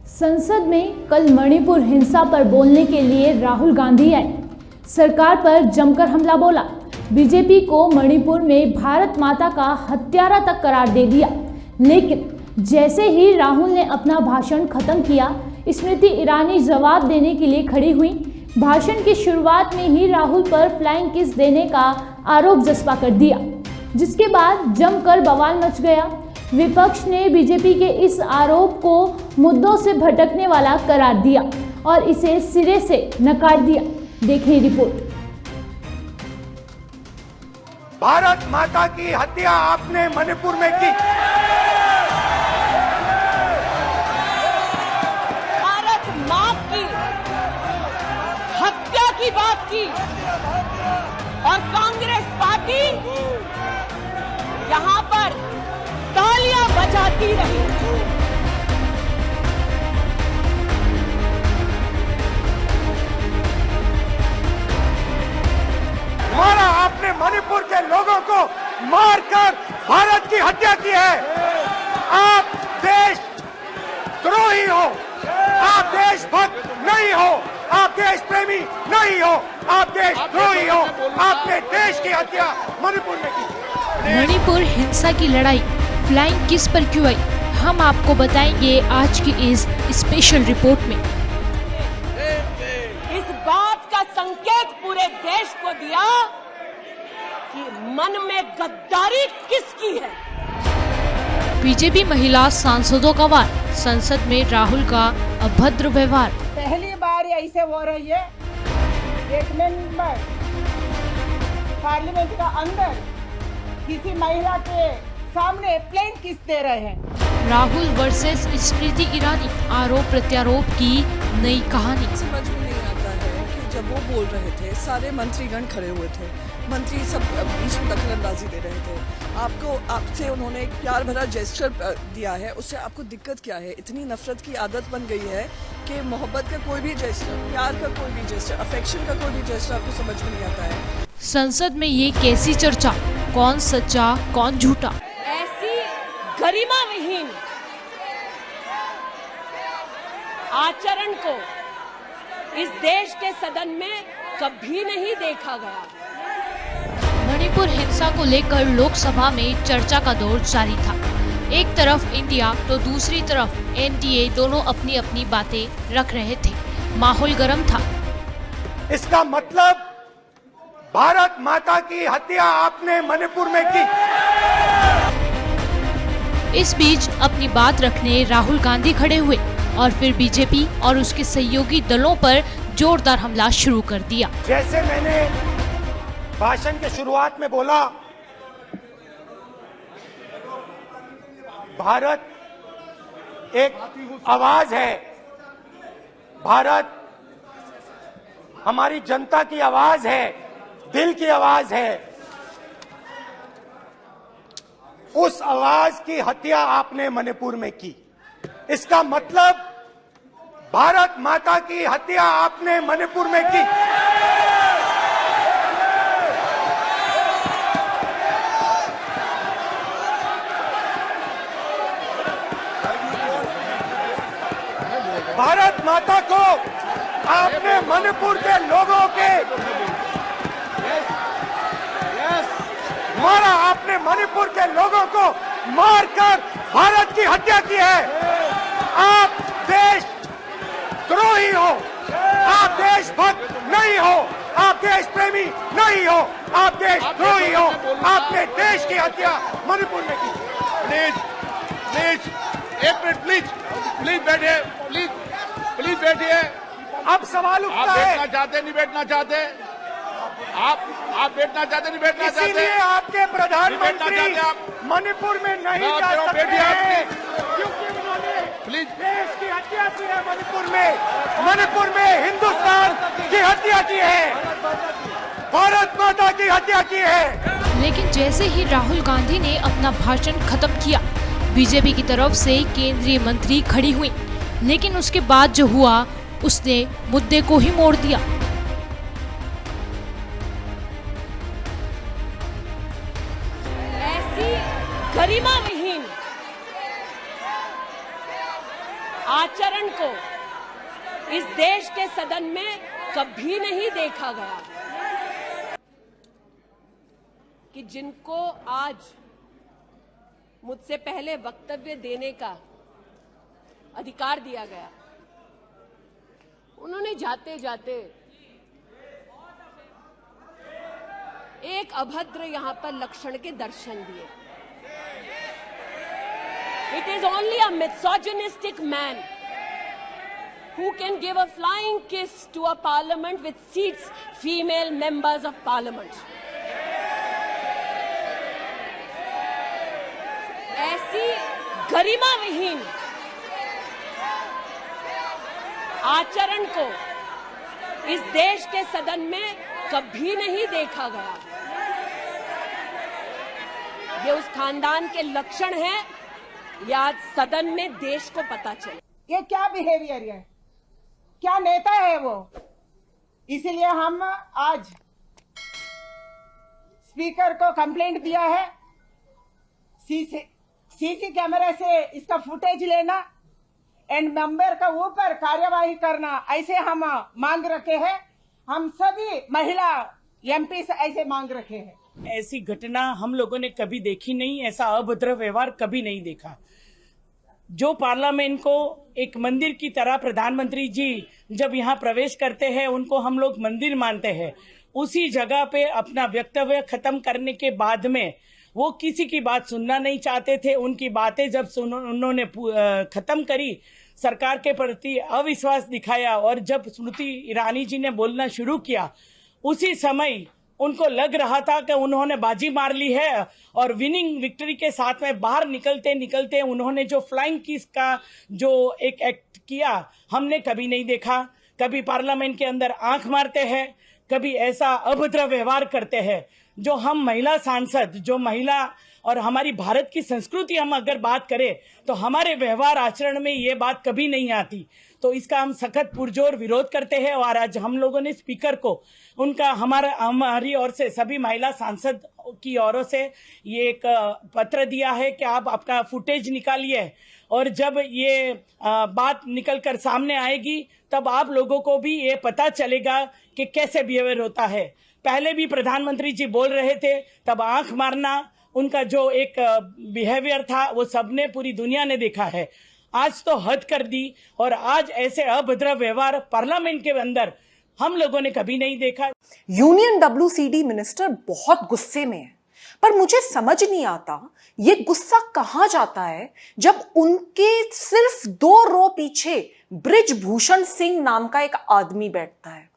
संसद में कल मणिपुर हिंसा पर बोलने के लिए राहुल गांधी आए। सरकार पर जमकर हमला बोला। बीजेपी को मणिपुर में भारत माता का हत्यारा तक करार दे दिया। लेकिन जैसे ही राहुल ने अपना भाषण खत्म किया, स्मृति ईरानी जवाब देने के लिए खड़ी हुई। भाषण की शुरुआत में ही राहुल पर फ्लाइंग किस देने का आरोप जस्पा कर दिया, जिसके बाद जमकर बवाल मच गया। विपक्ष ने बीजेपी के इस आरोप को मुद्दों से भटकने वाला करार दिया और इसे सिरे से नकार दिया। देखिए रिपोर्ट। भारत माता की हत्या आपने मणिपुर में की। भारत मां की हत्या की बात की और कांग्रेस पार्टी यहां पर तालियां बजाती रही। मारा आपने मणिपुर के लोगों को मारकर भारत की हत्या की है। आप देशद्रोही हो, आप देशभक्त नहीं हो, आप देश प्रेमी नहीं हो, आप देशद्रोही हो। आपने देश की हत्या मणिपुर में की। मणिपुर हिंसा की लड़ाई फ्लाइंग किस पर क्यों आई, हम आपको बताएंगे आज की इस स्पेशल रिपोर्ट में। इस बात का संकेत पूरे देश को दिया कि मन में गद्दारी किसकी है। बीजेपी महिला सांसदों का वार, संसद में राहुल का अभद्र व्यवहार। पहली बार ऐसे हो रही है, एक मेंबर पार्लियामेंट का अंदर किसी महिला के सामने प्लेन किस दे रहे हैं। राहुल वर्सेस स्मृति ईरानी, आरोप प्रत्यारोप की नई कहानी। समझ में नहीं आता है कि जब वो बोल रहे थे, सारे मंत्रीगण खड़े हुए थे, मंत्री सब बीच में दखलंदाजी दे रहे थे। आपसे उन्होंने एक प्यार भरा जेस्चर दिया है, उससे आपको दिक्कत क्या है? इतनी नफरत की आदत बन गई है कि मोहब्बत का कोई भी जेस्चर, प्यार का कोई भी जेस्चर, अफेक्शन का कोई भी जेस्चर आपको समझ में नहीं आता है। संसद में ये कैसी चर्चा, कौन सच्चा कौन झूठा। ऐसी गरिमा विहीन आचरण को इस देश के सदन में कभी नहीं देखा गया। मणिपुर हिंसा को लेकर लोकसभा में चर्चा का दौर जारी था। एक तरफ इंडिया तो दूसरी तरफ एनडीए दोनों अपनी अपनी बातें रख रहे थे। माहौल गर्म था। इसका मतलब भारत माता की हत्या आपने मणिपुर में की। इस बीच अपनी बात रखने राहुल गांधी खड़े हुए और फिर बीजेपी और उसके सहयोगी दलों पर जोरदार हमला शुरू कर दिया। जैसे मैंने भाषण के शुरुआत में बोला, भारत एक आवाज है, भारत हमारी जनता की आवाज है, दिल की आवाज है। उस आवाज की हत्या आपने मणिपुर में की। इसका मतलब भारत माता की हत्या आपने मणिपुर में की। भारत माता को आपने मणिपुर के लोगों के मारा। आपने मणिपुर के लोगों को मारकर भारत की हत्या की है। आप देशद्रोही हो, आप देशभक्त नहीं हो, आप देश प्रेमी नहीं हो, आप देशद्रोही हो। आपने देश की हत्या मणिपुर में की। प्लीज एक मिनट, प्लीज बैठिए, प्लीज बैठिए। अब सवाल आप उठता है, बैठना चाहते नहीं बैठना चाहते, आप बैठना चाहते नहीं बैठना चाहते, इसीलिए आपके प्रधानमंत्री चाहते आप। मणिपुर में नहीं मैं जा कह रहा हूं, सकते बैठिए आप, हैं, क्योंकि उन्होंने प्लीज। देश की हत्या की है। मणिपुर में हिंदुस्तान की हत्या की है, भारत माता की हत्या की है। लेकिन जैसे ही राहुल गांधी ने अपना भाषण खत्म किया, बीजेपी की तरफ से केंद्रीय मंत्री खड़ी हुई। लेकिन उसके बाद जो हुआ, उसने मुद्दे को ही मोड़ दिया। ऐसी गरिमा विहीन आचरण को इस देश के सदन में कभी नहीं देखा गया कि जिनको आज मुझसे पहले वक्तव्य देने का अधिकार दिया गया, उन्होंने जाते जाते एक अभद्र यहां पर लक्षण के दर्शन दिए। It is only a misogynistic man who can give a flying kiss to a parliament with seats female members of parliament. ऐसी गरिमा विहीन आचरण को इस देश के सदन में कभी नहीं देखा गया। ये उस खानदान के लक्षण हैं, ये आज सदन में देश को पता चले। ये क्या बिहेवियर है, क्या नेता है वो। इसीलिए हम आज स्पीकर को कंप्लेंट दिया है, सीसी कैमरे से इसका फुटेज लेना एंड मेंबर का ऊपर कार्यवाही करना, ऐसे हम मांग रखे हैं। हम सभी महिला एमपी से ऐसे मांग रखे हैं। ऐसी घटना हम लोगों ने कभी देखी नहीं, ऐसा अभद्र व्यवहार कभी नहीं देखा। जो पार्लियामेंट को एक मंदिर की तरह प्रधानमंत्री जी जब यहाँ प्रवेश करते हैं, उनको हम लोग मंदिर मानते हैं, उसी जगह पे अपना वक्तव्य खत्म करने के बाद में वो किसी की बात सुनना नहीं चाहते थे। उनकी बातें जब उन्होंने खत्म करी, सरकार के प्रति अविश्वास दिखाया और जब स्मृति ईरानी जी ने बोलना शुरू किया, उसी समय उनको लग रहा था कि उन्होंने बाजी मार ली है और विनिंग विक्ट्री के साथ में बाहर निकलते निकलते उन्होंने जो फ्लाइंग किस का जो एक एक्ट किया, हमने कभी नहीं देखा। कभी पार्लियामेंट के अंदर आंख मारते हैं, कभी ऐसा अभद्र व्यवहार करते हैं। जो हम महिला सांसद, जो महिला और हमारी भारत की संस्कृति हम अगर बात करें तो हमारे व्यवहार आचरण में ये बात कभी नहीं आती। तो इसका हम सख्त पुरजोर विरोध करते हैं और आज हम लोगों ने स्पीकर को उनका हमारी ओर से सभी महिला सांसद की ओर से ये एक पत्र दिया है कि आप आपका फुटेज निकालिए और जब ये बात निकलकर सामने आएगी तब आप लोगों को भी ये पता चलेगा कि कैसे बिहेवियर होता है। पहले भी प्रधानमंत्री जी बोल रहे थे, तब आंख मारना उनका जो एक बिहेवियर था वो सबने, पूरी दुनिया ने देखा है। आज तो हद कर दी और आज ऐसे अभद्र व्यवहार पार्लियामेंट के अंदर हम लोगों ने कभी नहीं देखा। यूनियन WCD मिनिस्टर बहुत गुस्से में है, पर मुझे समझ नहीं आता ये गुस्सा कहां जाता है जब उनके सिर्फ 2 रो पीछे ब्रिजभूषण सिंह नाम का एक आदमी बैठता है।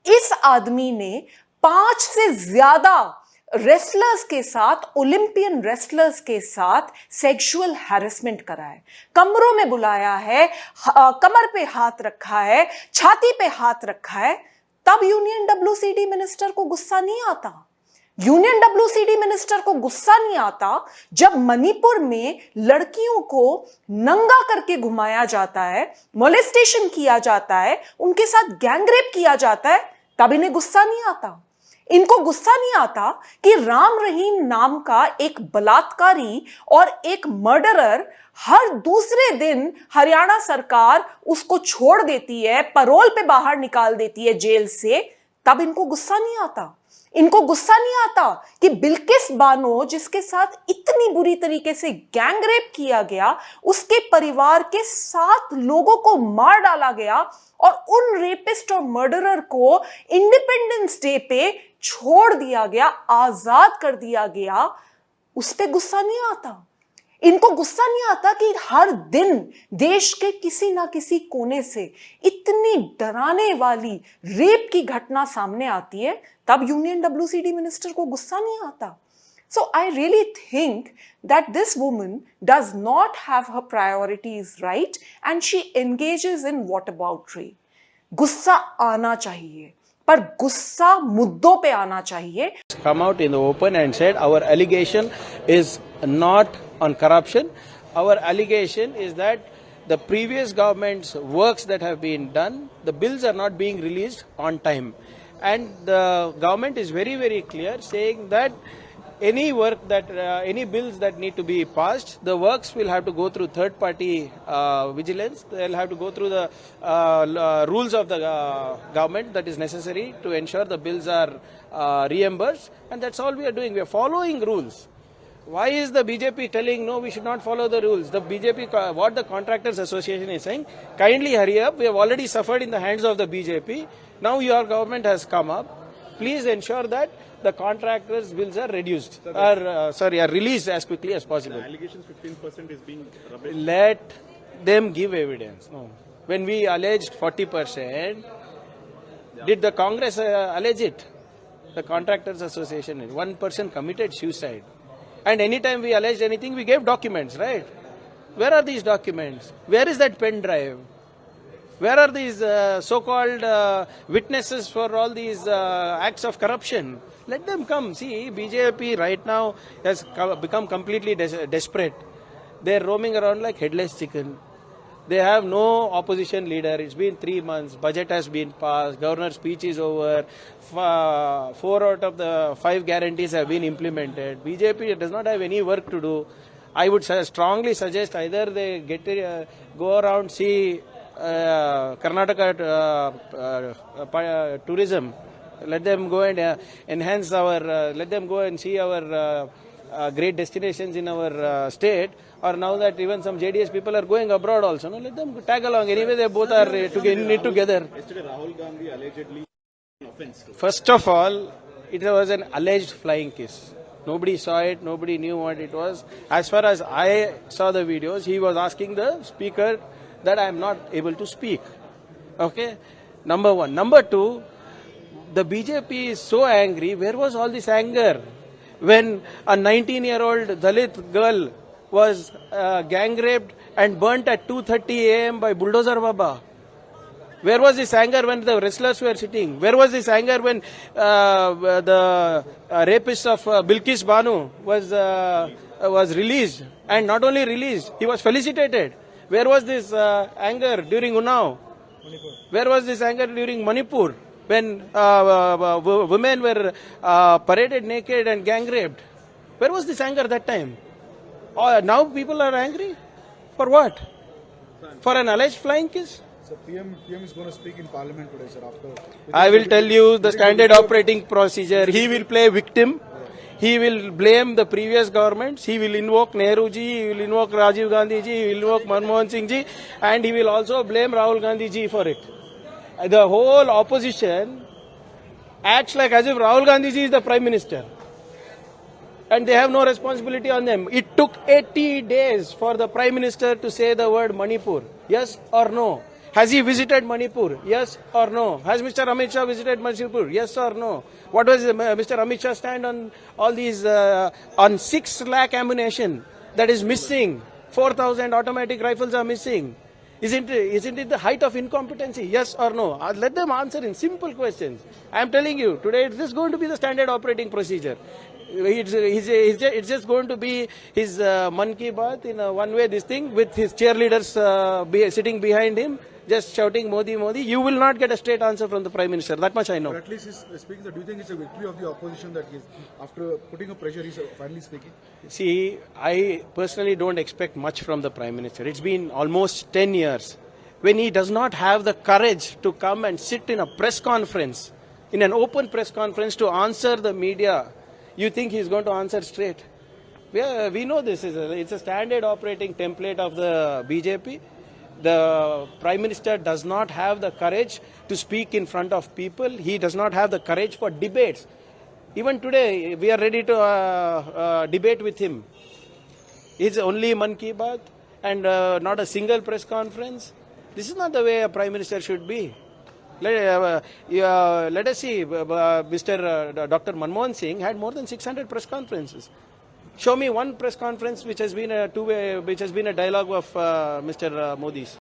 इस आदमी ने 5 से ज्यादा रेसलर्स के साथ, ओलंपियन रेसलर्स के साथ सेक्सुअल हैरेसमेंट करा है, कमरों में बुलाया है, कमर पे हाथ रखा है, छाती पे हाथ रखा है। तब यूनियन WCD मिनिस्टर को गुस्सा नहीं आता। यूनियन WCD मिनिस्टर को गुस्सा नहीं आता जब मणिपुर में लड़कियों को नंगा करके घुमाया जाता है, मोलेस्टेशन किया जाता है, उनके साथ गैंगरेप किया जाता है, तब इन्हें गुस्सा नहीं आता। इनको गुस्सा नहीं आता कि राम रहीम नाम का एक बलात्कारी और एक मर्डरर हर दूसरे दिन हरियाणा सरकार उसको छोड़ देती है, पैरोल पे बाहर निकाल देती है जेल से, तब इनको गुस्सा नहीं आता। इनको गुस्सा नहीं आता कि बिल्किस बानो, जिसके साथ इतनी बुरी तरीके से गैंगरेप किया गया, उसके परिवार के 7 लोगों को मार डाला गया और उन रेपिस्ट और मर्डरर को इंडिपेंडेंस डे पे छोड़ दिया गया, आजाद कर दिया गया। उस पे गुस्सा नहीं आता। इनको गुस्सा नहीं आता कि हर दिन देश के किसी ना किसी कोने से इतनी डराने वाली रेप की घटना सामने आती है, तब यूनियन WCD मिनिस्टर को गुस्सा नहीं आता। So I really think that this woman does not have her priorities right and she engages in whataboutery. गुस्सा आना चाहिए, पर गुस्सा मुद्दों पे आना चाहिए। Come out in the open and said our allegation is not on corruption. Our allegation is that the previous government's works that have been done, the bills are not being released on time. And the government is very, very clear saying that any work that, any bills that need to be passed, the works will have to go through third-party vigilance. They'll have to go through the rules of the government that is necessary to ensure the bills are reimbursed. And that's all we are doing. We are following rules. Why is the BJP telling, no, we should not follow the rules? The BJP, what the Contractors Association is saying, kindly hurry up. We have already suffered in the hands of the BJP. Now your government has come up. Please ensure that the contractors' bills are reduced, are released as quickly as possible. The allegations 15% is being rubbish. Let them give evidence. No. When we alleged 40%, did the Congress allege it? The Contractors Association, one person committed suicide. And anytime we alleged anything, we gave documents, right? Where are these documents? Where is that pen drive? Where are these so-called witnesses for all these acts of corruption? Let them come. See, BJP right now has become completely desperate. They are roaming around like headless chicken. They have no opposition leader. It's been 3 months. Budget has been passed. Governor's speech is over. 4 out of the 5 guarantees have been implemented. BJP does not have any work to do. I would strongly suggest either they go around, see Karnataka tourism. Let them go and enhance our, let them go and see our great destinations in our state. Or now that even some JDS people are going abroad also, no, let them tag along. Anyway, they both are knit together. Yesterday, Rahul Gandhi allegedly offense. First of all, it was an alleged flying kiss. Nobody saw it. Nobody knew what it was. As far as I saw the videos, he was asking the speaker that I am not able to speak. Okay? Number one. Number two, the BJP is so angry. Where was all this anger? When a 19-year-old Dalit girl was gang raped and burnt at 2:30 a.m. by Bulldozer Baba. Where was this anger when the wrestlers were sitting? Where was this anger when the rapist of Bilkis Banu was released? And not only released, he was felicitated. Where was this anger during Unnao? Where was this anger during Manipur? When women were paraded naked and gang raped? Where was this anger that time? Now people are angry? For what? For an alleged flying kiss? So PM is going to speak in Parliament today, sir. I will tell you the standard operating procedure. He will play victim. He will blame the previous governments. He will invoke Nehru ji, he will invoke Rajiv Gandhi ji, he will invoke Manmohan Singh ji, and he will also blame Rahul Gandhi ji for it. The whole opposition acts like as if Rahul Gandhi ji is the Prime Minister. And they have no responsibility on them. It took 80 days for the Prime Minister to say the word Manipur. Yes or no? Has he visited Manipur? Yes or no? Has Mr. Amit Shah visited Manipur? Yes or no? What was Mr. Amit Shah stand on all these, on 6 lakh ammunition that is missing? 4,000 automatic rifles are missing. Isn't it the height of incompetency? Yes or no? Let them answer in simple questions. I am telling you, today it is going to be the standard operating procedure. It's just going to be his Man Ki Baat in a one-way this thing with his cheerleaders sitting behind him, just shouting Modi, Modi. You will not get a straight answer from the Prime Minister. That much I know. But at least he's speaking. Do you think it's a victory of the opposition that after putting a pressure, he's finally speaking? See, I personally don't expect much from the Prime Minister. It's been almost 10 years. When he does not have the courage to come and sit in a press conference, in an open press conference to answer the media, you think he's going to answer straight? We know this. It's a standard operating template of the BJP. The Prime Minister does not have the courage to speak in front of people. He does not have the courage for debates. Even today, we are ready to debate with him. It's only Man Ki Baat and not a single press conference. This is not the way a Prime Minister should be. Let us see, Mr. Dr. Manmohan Singh had more than 600 press conferences. Show me one press conference which has been a dialogue of Mr. Modi's.